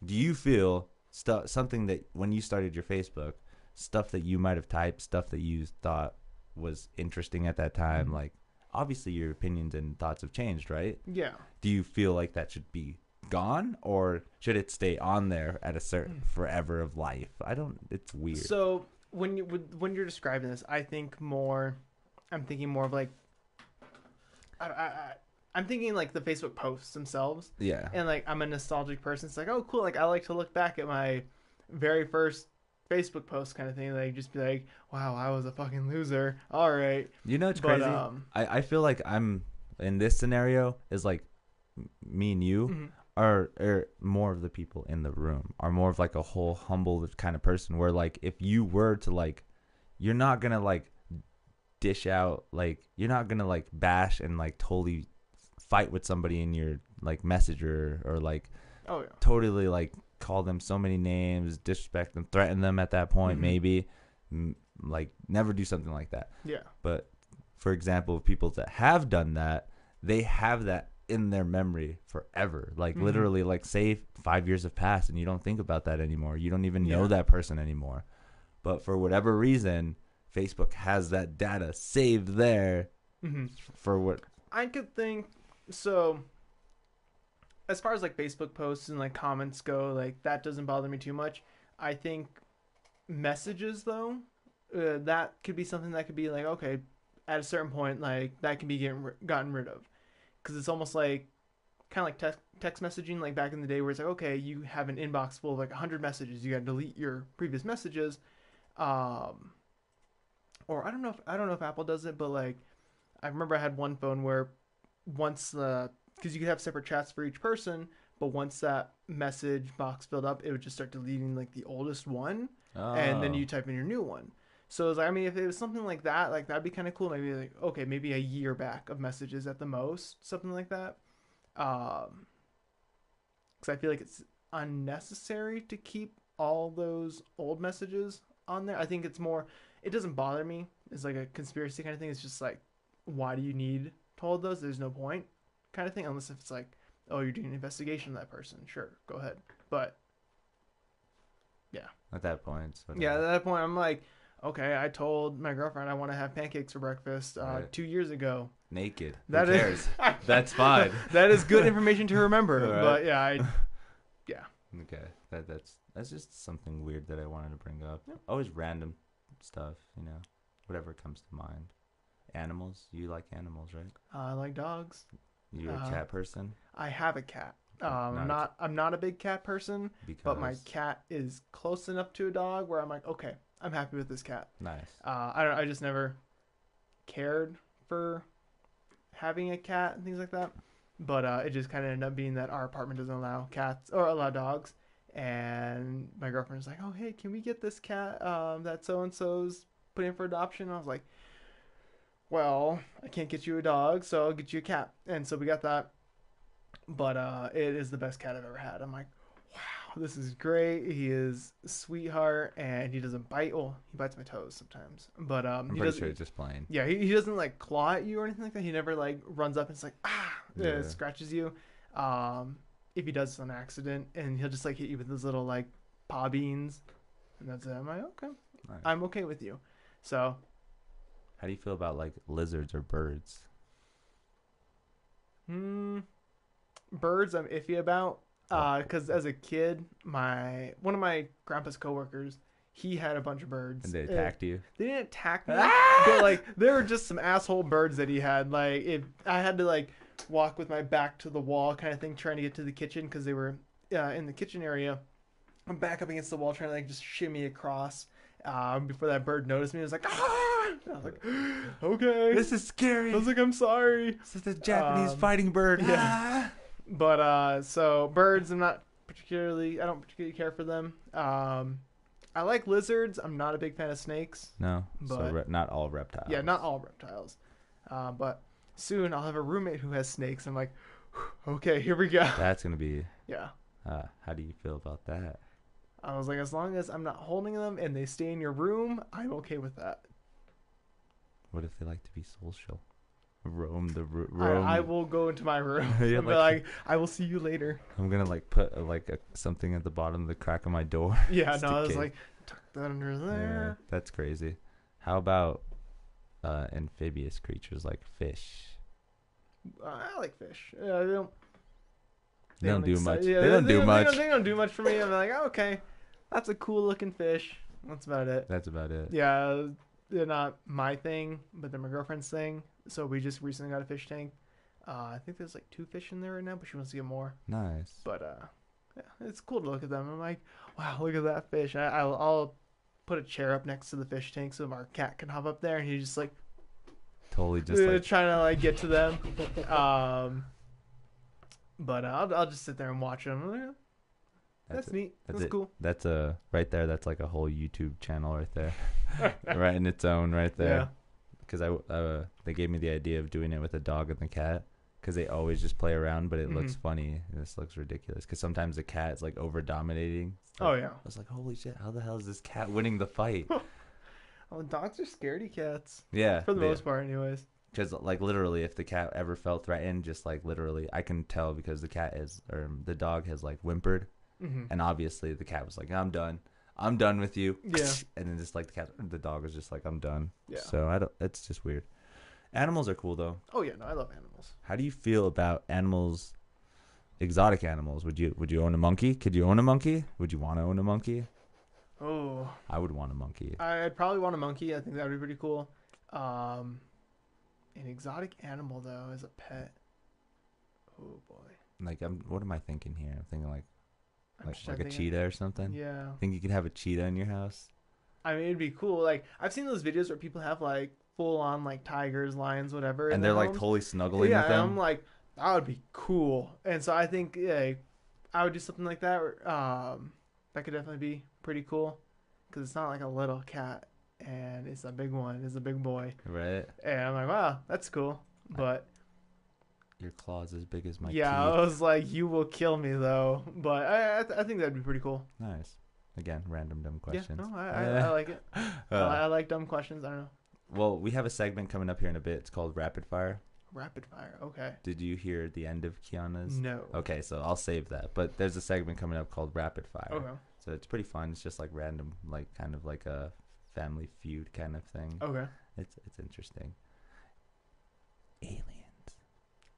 Do you feel something that when you started your Facebook, stuff that you might have typed, stuff that you thought was interesting at that time, like obviously your opinions and thoughts have changed, right? Yeah. Do you feel like that should be gone, or should it stay on there at a certain forever of life? It's weird. So when you're describing this, I'm thinking more of like I'm thinking like the Facebook posts themselves. Yeah. And like I'm a nostalgic person. It's like, oh cool, like I like to look back at my very first Facebook post kind of thing. Like just be like, wow, I was a fucking loser. All right. You know what's crazy? I feel like I'm in this scenario is like me and you are more of the people in the room are more of like a whole humble kind of person where like if you were to like, you're not gonna like dish out, like you're not gonna like bash and like totally fight with somebody in your like messenger or like totally like call them so many names, disrespect them, threaten them at that point, maybe like never do something like that. Yeah. But for example, people that have done that, they have that in their memory forever. Like literally like say 5 years have passed and you don't think about that anymore. You don't even know that person anymore. But for whatever reason, Facebook has that data saved there for what I could think. So as far as like Facebook posts and like comments go, like that doesn't bother me too much. I think messages though, that could be something that could be like, okay, at a certain point, like that can be gotten rid of, because it's almost like kind of like text messaging, like back in the day where it's like, okay, you have an inbox full of like 100 messages, you got to delete your previous messages, or I don't know if Apple does it, but like I remember I had one phone where once because you could have separate chats for each person, but once that message box filled up, it would just start deleting like the oldest one, and then you type in your new one. So it was like, I mean, if it was something like that, like that'd be kind of cool. Maybe like, okay, maybe a year back of messages at the most, something like that. Because I feel like it's unnecessary to keep all those old messages on there. I think it's more, it doesn't bother me. It's like a conspiracy kind of thing. It's just like, why do you need to hold those? There's no point kind of thing. Unless if it's like, oh, you're doing an investigation of that person. Sure, go ahead. But yeah. At that point. Yeah, at that point, I'm like, okay, I told my girlfriend I want to have pancakes for breakfast 2 years ago. Naked. Who cares? That's fine. That is good information to remember. Right. But yeah, Okay, that's just something weird that I wanted to bring up. Yeah. Always random stuff, whatever comes to mind. Animals. You like animals, right? I like dogs. You're a cat person? I have a cat. I'm not a big cat person, but my cat is close enough to a dog where I'm like, okay, I'm happy with this cat. Nice. I just never cared for having a cat and things like that. But it just kind of ended up being that our apartment doesn't allow cats or allow dogs. And my girlfriend was like, oh, hey, can we get this cat that so-and-so's put in for adoption? And I was like, well, I can't get you a dog, so I'll get you a cat. And so we got that. But it is the best cat I've ever had. I'm like, wow, this is great. He is a sweetheart, and he doesn't bite. Well, he bites my toes sometimes. But I'm pretty sure it's just playing. Yeah, he doesn't like claw at you or anything like that. He never like runs up and it's like, scratches you. If he does, it's on accident, and he'll just like hit you with his little like paw beans, and that's it. I'm like, okay, nice. I'm okay with you. So, how do you feel about like lizards or birds? Birds, I'm iffy about. Because as a kid, one of my grandpa's coworkers, he had a bunch of birds. And they attacked you? They didn't attack me, but like there were just some asshole birds that he had. Like I had to like walk with my back to the wall kind of thing, trying to get to the kitchen because they were in the kitchen area. I'm back up against the wall trying to like just shimmy across. Before that bird noticed me, I was like, ah! I was like, okay, this is scary. I was like, I'm sorry. This is a Japanese fighting bird. Yeah. But so birds, I don't particularly care for them. I like lizards. I'm not a big fan of snakes. No, but so not all reptiles. Yeah, not all reptiles. But soon I'll have a roommate who has snakes. I'm like, okay, here we go. That's gonna be. Yeah. How do you feel about that? I was like, as long as I'm not holding them and they stay in your room, I'm okay with that. What if they like to be social? Roam. I will go into my room Yeah, and be like, I will see you later. I'm gonna like put something at the bottom of the crack of my door. Yeah, no, I was like, tuck that under there. Yeah, that's crazy. How about amphibious creatures like fish? I like fish. They don't do much. Yeah, they don't do much. They don't do much for me. I'm like, oh, okay, that's a cool looking fish. That's about it. That's about it. Yeah, they're not my thing, but they're my girlfriend's thing. So we just recently got a fish tank. I think there's like 2 fish in there right now, but she wants to get more. Nice. But yeah, it's cool to look at them. I'm like, wow, look at that fish. I'll put a chair up next to the fish tank so our cat can hop up there, and he's just like totally just like trying to like get to them. But I'll just sit there and watch them. That's neat. That's cool. That's right there. That's like a whole YouTube channel right there, right in its own right there. Yeah. Because they gave me the idea of doing it with a dog and the cat, because they always just play around, but it looks funny. This looks ridiculous because sometimes the cat is like over dominating. Oh yeah. I was like, holy shit! How the hell is this cat winning the fight? Oh, dogs are scaredy cats. Yeah, for the most part, anyways. Because like literally, if the cat ever felt threatened, just like literally, I can tell because the dog has like whimpered, and obviously the cat was like, I'm done with you. Yeah. And then just like the dog was just like, I'm done. Yeah. So it's just weird. Animals are cool though. Oh yeah, no, I love animals. How do you feel about animals, exotic animals? Would you own a monkey? Could you own a monkey? Would you want to own a monkey? Oh. I would want a monkey. I'd probably want a monkey. I think that would be pretty cool. An exotic animal though as a pet. Oh boy. Like what am I thinking here? I'm thinking like a thinking, cheetah or something. Yeah. Think you could have a cheetah in your house? I mean, it'd be cool. Like I've seen those videos where people have like full on like tigers, lions, whatever, and they're like totally snuggling with them. Yeah, I'm like, that would be cool. And so I think I would do something like that. That could definitely be pretty cool because it's not like a little cat and it's a big one. It's a big boy. Right. And I'm like, wow, that's cool. But your claws as big as my yeah, teeth. I was like, you will kill me though. But I think that'd be pretty cool. Nice. Again, random dumb questions. Yeah, no, I like it. I like dumb questions. I don't know. Well, we have a segment coming up here in a bit. It's called Rapid Fire. Rapid Fire. Okay. Did you hear the end of Kiana's? No. Okay, so I'll save that. But there's a segment coming up called Rapid Fire. Okay. So it's pretty fun. It's just like random, like kind of like a Family Feud kind of thing. Okay. It's interesting.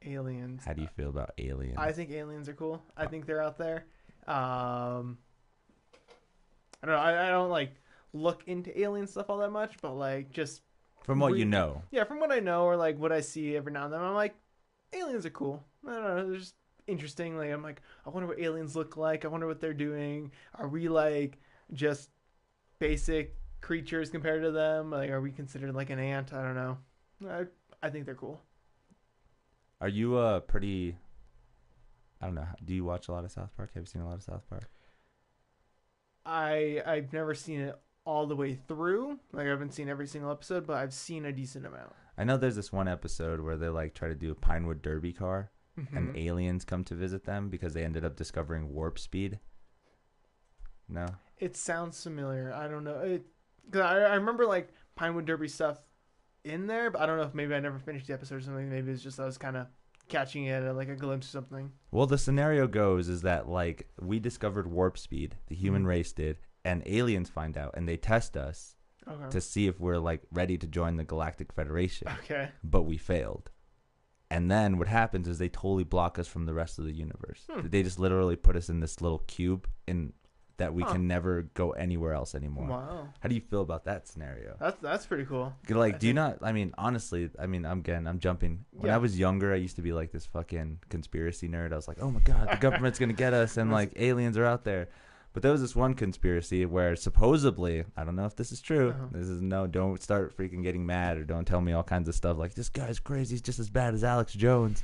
Aliens. How do you feel about aliens? I think aliens are cool. I think they're out there. I don't know. I don't like look into alien stuff all that much, but like just from what you know. Yeah, from what I know or like what I see every now and then, I'm like, aliens are cool. I don't know. They're just interesting. Like I'm like, I wonder what aliens look like. I wonder what they're doing. Are we like just basic creatures compared to them? Like, are we considered like an ant? I don't know. I think they're cool. Are you pretty? I don't know. Do you watch a lot of South Park? Have you seen a lot of South Park? I've never seen it all the way through. Like I haven't seen every single episode, but I've seen a decent amount. I know there's this one episode where they like try to do a Pinewood Derby car, and aliens come to visit them because they ended up discovering warp speed. No, it sounds familiar. I don't know. Cause I remember like Pinewood Derby stuff in there, but I don't know if maybe I never finished the episode or something. Maybe it's just I was kind of catching it at like a glimpse or something. Well, the scenario goes is that like we discovered warp speed, the human race did, and aliens find out and they test us to see if we're like ready to join the Galactic Federation. Okay. But we failed. And then what happens is they totally block us from the rest of the universe. They just literally put us in this little cube that we can never go anywhere else anymore. Wow. How do you feel about that scenario? That's pretty cool. Like, honestly, I'm jumping. When I was younger, I used to be like this fucking conspiracy nerd. I was like, oh my God, the government's going to get us and like aliens are out there. But there was this one conspiracy where supposedly, I don't know if this is true. This is don't start freaking getting mad or don't tell me all kinds of stuff like this guy's crazy. He's just as bad as Alex Jones.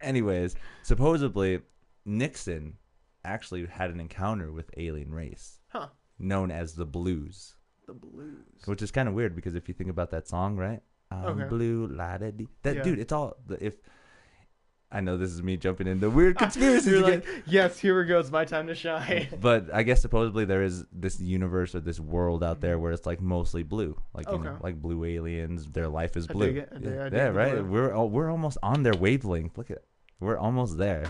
Anyways, supposedly Nixon actually had an encounter with alien race known as the Blues. The Blues. Which is kind of weird because if you think about that song, right? Blue, la-da-dee. Dude, it's all I know this is me jumping into weird conspiracies You're again. like, yes, here we go. It's my time to shine. But I guess supposedly there is this universe or this world out there where it's like mostly blue, like like blue aliens. Their life is blue. I dig right. blue. We're almost on their wavelength. We're almost there.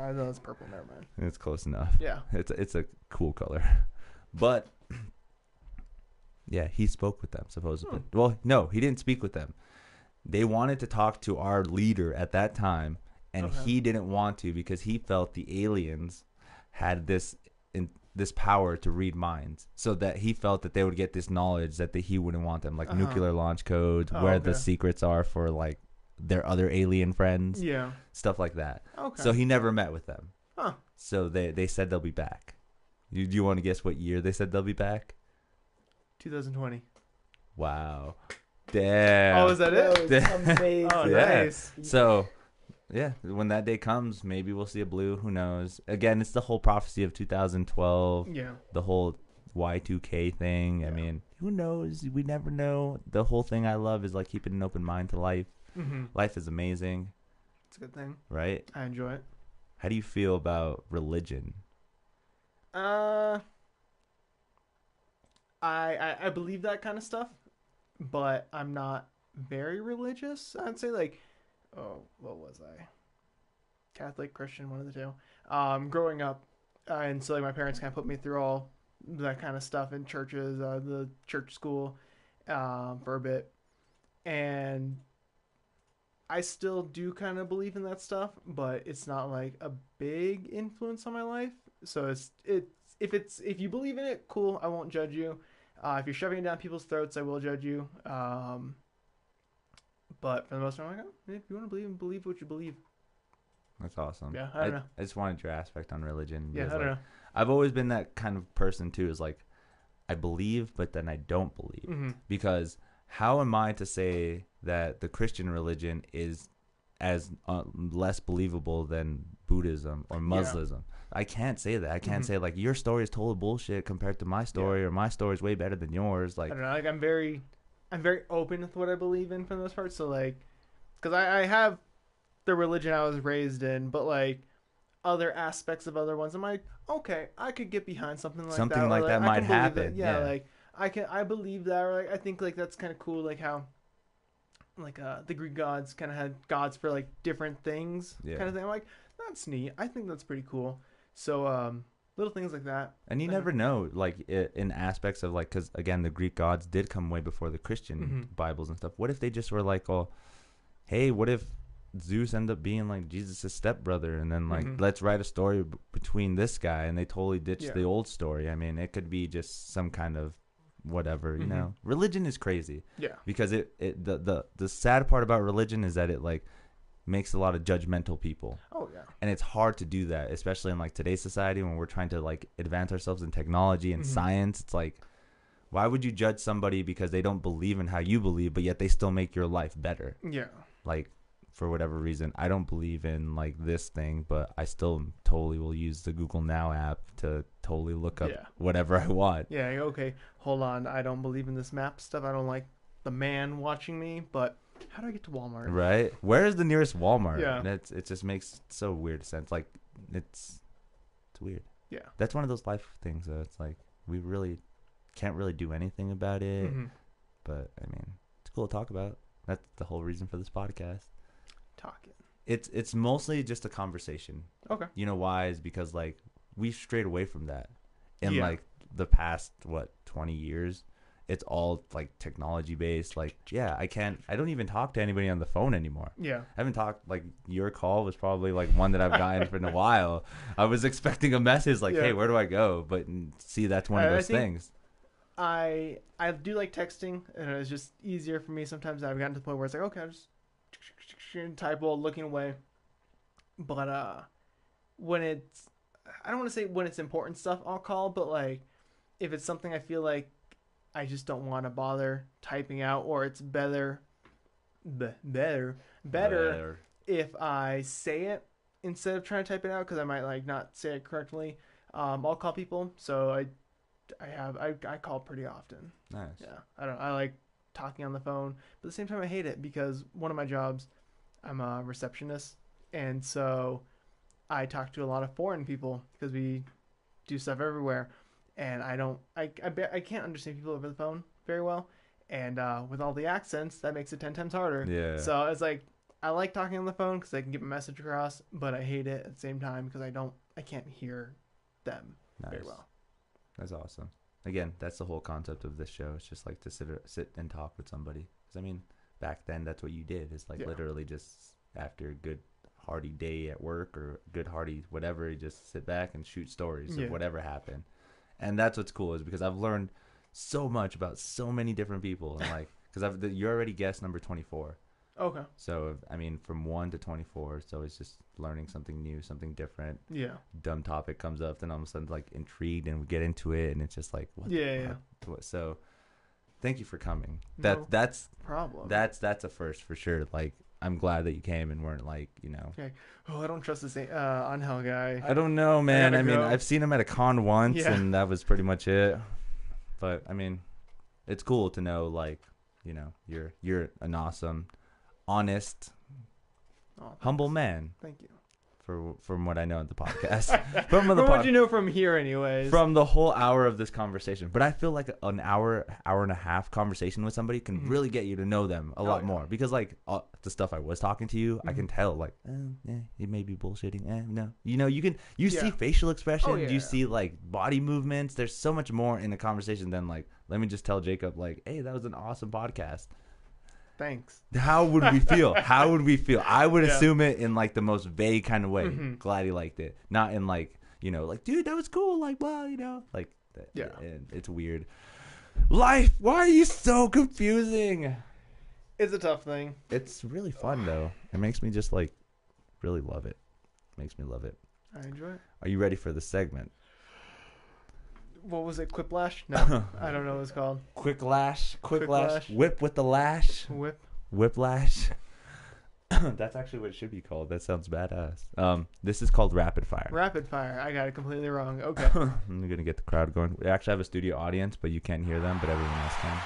I know it's purple. Never mind. It's close enough. Yeah, it's a cool color, but yeah, he spoke with them supposedly. Well, no, he didn't speak with them. They wanted to talk to our leader at that time, and he didn't want to because he felt the aliens had this power to read minds, so that he felt that they would get this knowledge that he wouldn't want them, like nuclear launch codes, where the secrets are for like their other alien friends, stuff like that. So he never met with them. So they said they'll be back. Do you want to guess what year they said they'll be back? 2020. Wow. Damn. Oh, is that it? Amazing. Oh, nice. So, yeah, when that day comes, maybe we'll see a blue. Who knows? Again, it's the whole prophecy of 2012. Yeah. The whole Y2K thing. I mean, who knows? We never know. The whole thing I love is like keeping an open mind to life. Life is amazing. It's a good thing. Right? I enjoy it. How do you feel about religion? I believe that kind of stuff, but I'm not very religious. I'd say like, what was I? Catholic, Christian, one of the two. Growing up, and so like my parents kind of put me through all that kind of stuff in churches, the church school, for a bit, and I still do kind of believe in that stuff, but it's not like a big influence on my life. So if you believe in it, cool. I won't judge you. If you're shoving it down people's throats, I will judge you. But for the most part, I'm like, if you want to believe what you believe. That's awesome. Yeah, I don't know. I just wanted your aspect on religion. Yeah, I don't know. I've always been that kind of person too. Is like, I believe, but then I don't believe. Because how am I to say that the Christian religion is as less believable than Buddhism or Muslim? I can't say that. I can't say like your story is total bullshit compared to my story, or my story is way better than yours. Like, I don't know. Like I'm very open with what I believe in for the most part. So like, because I have the religion I was raised in, but like other aspects of other ones, I'm like, okay, I could get behind something like that. Something like that might happen. Yeah, like I believe that. Or like I think like that's kind of cool. Like how like the Greek gods kind of had gods for like different things, kind of thing. I'm like, that's neat. I think that's pretty cool. So little things like that. And you never know, like in aspects of like, because again, the Greek gods did come way before the Christian Bibles and stuff. What if they just were like, oh, hey, what if Zeus ended up being like Jesus' stepbrother, and then like let's write a story between this guy, and they totally ditched the old story. I mean, it could be just some kind of whatever, you know. Religion is crazy. Yeah. Because the sad part about religion is that it like makes a lot of judgmental people. Oh yeah. And it's hard to do that, especially in like today's society when we're trying to like advance ourselves in technology and science. It's like, why would you judge somebody because they don't believe in how you believe, but yet they still make your life better? Yeah. Like, for whatever reason, I don't believe in like this thing, but I still totally will use the Google Now app to totally look up whatever I want. Yeah. Okay. Hold on. I don't believe in this map stuff. I don't like the man watching me, but how do I get to Walmart? Right. Where is the nearest Walmart? Yeah. It just makes so weird sense. Like it's weird. Yeah. That's one of those life things that it's like we really can't really do anything about it. But I mean, it's cool to talk about. That's the whole reason for this podcast. Talking. It's mostly just a conversation. Okay. You know why? Is because like we strayed away from that in like the past 20 years. it's all like technology based. Like, yeah, I don't even talk to anybody on the phone anymore. Yeah. I haven't talked, like, your call was probably like one that I've gotten for a while. I was expecting a message like, hey, where do I go? But see, that's one of those things. I do like texting, and it's just easier for me. Sometimes I've gotten to the point where it's like, okay, I'll just type while looking away. But when it's, I don't want to say when it's important stuff, I'll call, but like if it's something I feel like I just don't want to bother typing out, or it's better if I say it instead of trying to type it out, because I might like not say it correctly. I'll call people, so I call pretty often. Nice. Yeah, I like talking on the phone, but at the same time I hate it because one of my jobs, I'm a receptionist, and so I talk to a lot of foreign people because we do stuff everywhere, and I can't understand people over the phone very well, and with all the accents, that makes it 10 times harder. Yeah. So it's like I like talking on the phone because I can get my message across, but I hate it at the same time because I can't hear them very well. That's awesome. Again, that's the whole concept of this show. It's just like to sit and talk with somebody. Because I mean, back then that's what you did. It's like literally just after a good hearty day at work or good hearty whatever, you just sit back and shoot stories of whatever happened. And that's what's cool, is because I've learned so much about so many different people. And like, because you're already guest number 24. Okay. So I mean, from 1 to 24, so it's just learning something new, something different. Yeah. Dumb topic comes up, then all of a sudden like intrigued, and we get into it, and it's just like what? What? So thank you for coming. That's problem. That's a first for sure. Like, I'm glad that you came and weren't like, you know. Okay. Oh, I don't trust this Angel guy. I don't know, man. I mean, I've seen him at a con once, and that was pretty much it. But I mean, it's cool to know, like, you know, you're an awesome, honest, humble man. Thank you. From what I know in the podcast. From what you know from here anyways. From the whole hour of this conversation. But I feel like an hour and a half conversation with somebody can really get you to know them a lot more. Because like the stuff I was talking to you, I can tell like, he may be bullshitting. No. You know, you see facial expressions, you see like body movements. There's so much more in a conversation than like, let me just tell Jacob like, hey, that was an awesome podcast. Thanks. How would we feel? How would we feel? I would assume it in like the most vague kind of way. Glad he liked it. Not in like, you know, like, dude, that was cool. Like, well, you know, like, and it's weird. Life. Why are you so confusing? It's a tough thing. It's really fun though. It makes me just like really love it. Makes me love it. I enjoy it. Are you ready for the segment? What was it? Quiplash? No, I don't know what it's called. Quick lash. Whip with the lash. Whiplash. That's actually what it should be called. That sounds badass. This is called rapid fire. Rapid fire. I got it completely wrong. Okay. I'm gonna get the crowd going. We actually have a studio audience, but you can't hear them, but everyone else can.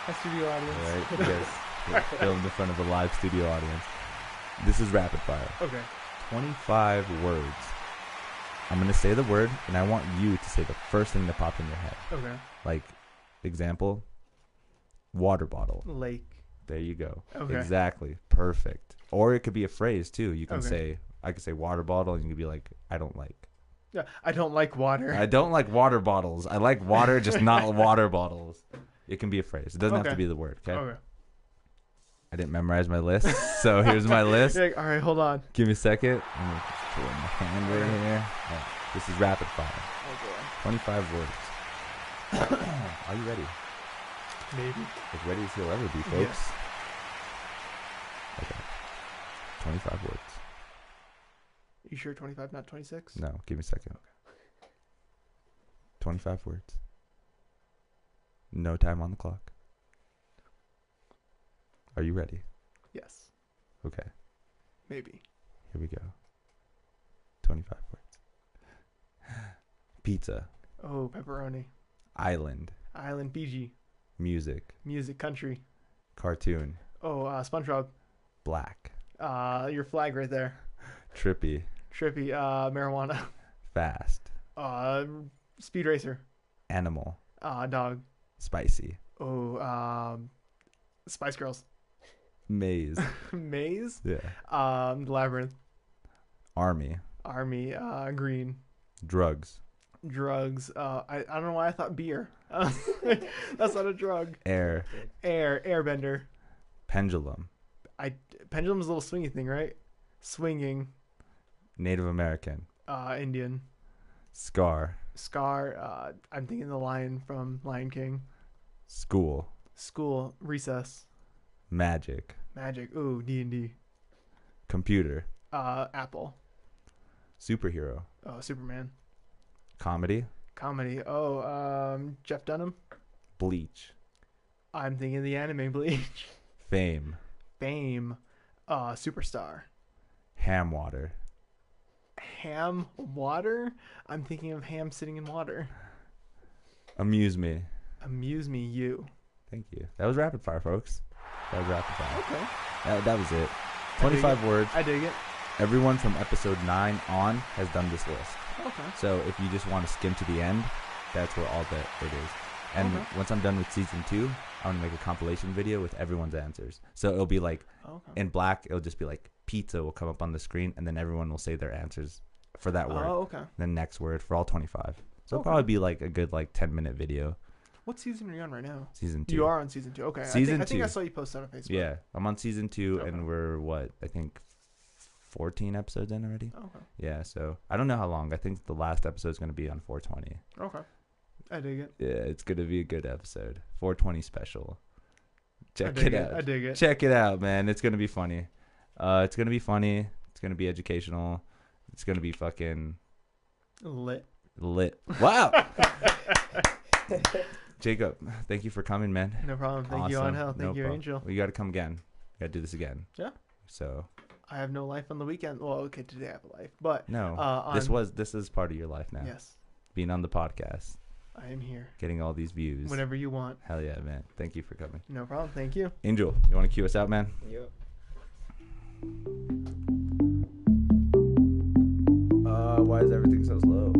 A studio audience. All right. Yes. Filmed in front of a live studio audience. This is rapid fire. Okay. 25 words. I'm going to say the word, and I want you to say the first thing that popped in your head. Okay. Like, example, water bottle. Lake. There you go. Okay. Exactly. Perfect. Or it could be a phrase, too. You can say, I could say water bottle, and you could be like, I don't like. Yeah, I don't like water. I don't like water bottles. I like water, just not water bottles. It can be a phrase. It doesn't have to be the word, okay? Okay. I didn't memorize my list, so here's my list. You're like, all right, hold on. Give me a second. I'm going to just throw my hand right here. Right. This is rapid fire. Okay. 25 words. Are you ready? Maybe. As ready as you'll ever be, folks. Yes. Okay. 25 words. You sure 25, not 26? No, give me a second. Okay. 25 words. No time on the clock. Are you ready? Yes. Okay. Maybe. Here we go. 25 words. Pizza. Oh, pepperoni. Island. Island, Fiji. Music. Music, country. Cartoon. Oh, SpongeBob. Black. Your flag right there. Trippy. Marijuana. Fast. Speed racer. Animal. Dog. Spicy. Oh, Spice Girls. Maze. Maze? Yeah. Labyrinth. Army. Green. Drugs. Drugs. I don't know why I thought beer. That's not a drug. Airbender. Pendulum. Pendulum's a little swingy thing, right? Swinging. Native American. Indian. Scar. I'm thinking the lion from Lion King. School. Recess. Magic. Ooh, D&D. Computer. Apple. Superhero. Superman. Comedy. Jeff Dunham. Bleach. I'm thinking the anime Bleach. Fame. Superstar. Ham water. Ham water? I'm thinking of ham sitting in water. Amuse me. Amuse me, you. Thank you. That was rapid fire, folks. Okay. That was it. 25 words. I dig it. Everyone from episode 9 on has done this list. Okay. So if you just want to skim to the end, that's where all that it is. And once I'm done with season 2, I want to make a compilation video with everyone's answers. So it'll be like, in black, it'll just be like pizza will come up on the screen, and then everyone will say their answers for that word. Oh, okay. Then next word for all 25. So it'll probably be like a good 10-minute video. What season are you on right now? Season 2. You are on season 2. Okay. I think I saw you post that on Facebook. Yeah. I'm on season 2, and we're, I think 14 episodes in already. Okay. Yeah, so I don't know how long. I think the last episode is going to be on 420. Okay. I dig it. Yeah, it's going to be a good episode. 420 special. Check it out. I dig it. Check it out, man. It's going to be funny. It's going to be funny. It's going to be educational. It's going to be fucking lit. Wow. Jacob, thank you for coming, man. No problem. Thank you, Angel. Thank you, Angel. We got to come again. We got to do this again. Yeah. So I have no life on the weekend. Well, okay, today I have a life, but no. This is part of your life now. Yes. Being on the podcast. I am here. Getting all these views. Whenever you want. Hell yeah, man. Thank you for coming. No problem. Thank you. Angel, you want to cue us out, man? Yep. Why is everything so slow?